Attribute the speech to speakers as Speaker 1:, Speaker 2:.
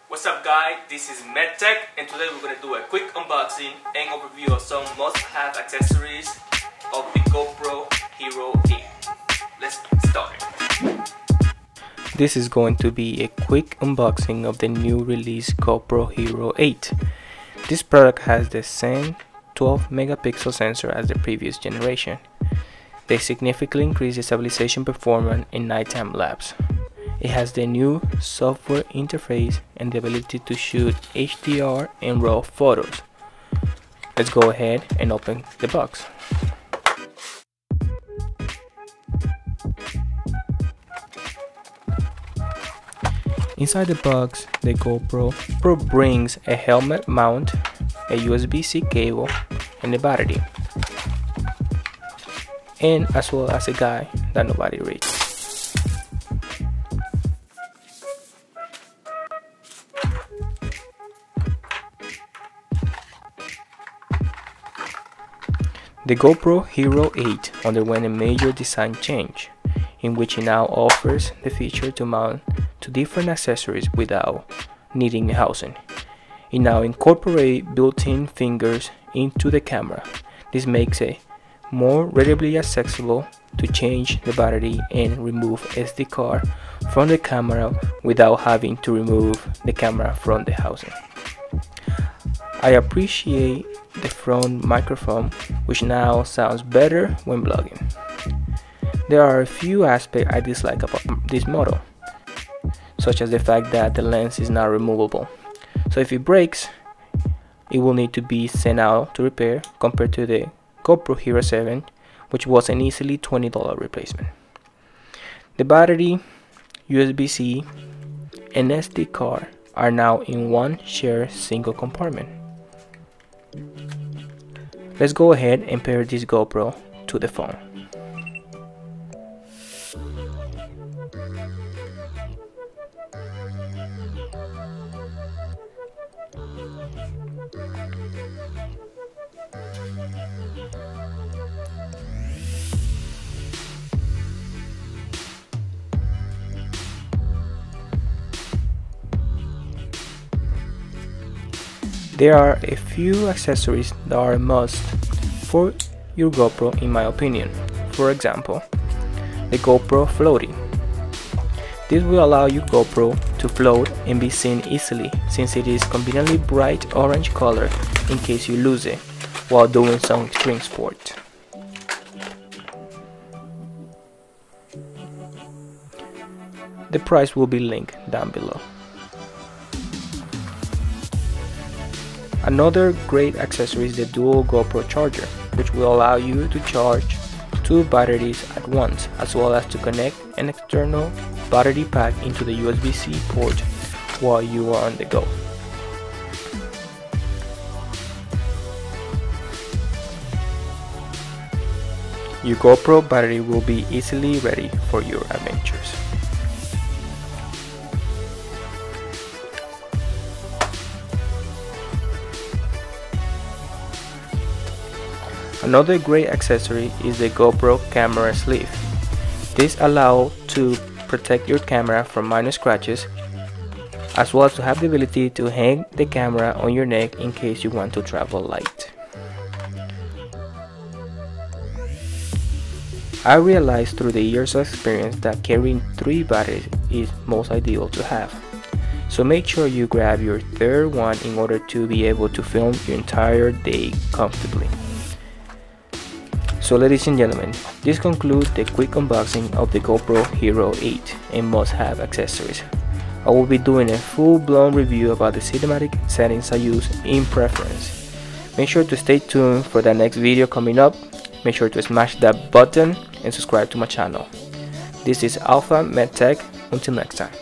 Speaker 1: What's up guys, this is MedTech and today we're going to do a quick unboxing and overview of some must-have accessories of the GoPro Hero 8. Let's start.
Speaker 2: This is going to be a quick unboxing of the new release GoPro Hero 8. This product has the same 12 megapixel sensor as the previous generation. They significantly increase the stabilization performance in nighttime labs. It has the new software interface and the ability to shoot HDR and RAW photos. Let's go ahead and open the box. Inside the box, the GoPro brings a helmet mount, a USB-C cable, and a battery, and as well as a guide that nobody reads. The GoPro Hero 8 underwent a major design change, in which it now offers the feature to mount to different accessories without needing a housing. It now incorporates built-in fingers into the camera. This makes it more readily accessible to change the battery and remove SD card from the camera without having to remove the camera from the housing. I appreciate the front microphone, which now sounds better when vlogging. There are a few aspects I dislike about this model, such as the fact that the lens is not removable. So if it breaks, it will need to be sent out to repair compared to the GoPro Hero 7, which was an easily $20 replacement. The battery, USB-C, and SD card are now in one shared single compartment. Let's go ahead and pair this GoPro to the phone. There are a few accessories that are a must for your GoPro in my opinion. For example, the GoPro Floaty. This will allow your GoPro to float and be seen easily since it is conveniently bright orange color in case you lose it while doing some extreme sport. The price will be linked down below. Another great accessory is the dual GoPro charger, which will allow you to charge two batteries at once, as well as to connect an external battery pack into the USB-C port while you are on the go. Your GoPro battery will be easily ready for your adventures. Another great accessory is the GoPro camera sleeve. This allows to protect your camera from minor scratches, as well as to have the ability to hang the camera on your neck in case you want to travel light. I realized through the years of experience that carrying 3 batteries is most ideal to have. So make sure you grab your third one in order to be able to film your entire day comfortably. So ladies and gentlemen, this concludes the quick unboxing of the GoPro Hero 8 and must-have accessories. I will be doing a full-blown review about the cinematic settings I use in preference. Make sure to stay tuned for the next video coming up. Make sure to smash that button and subscribe to my channel. This is Alpha MedTech. Until next time.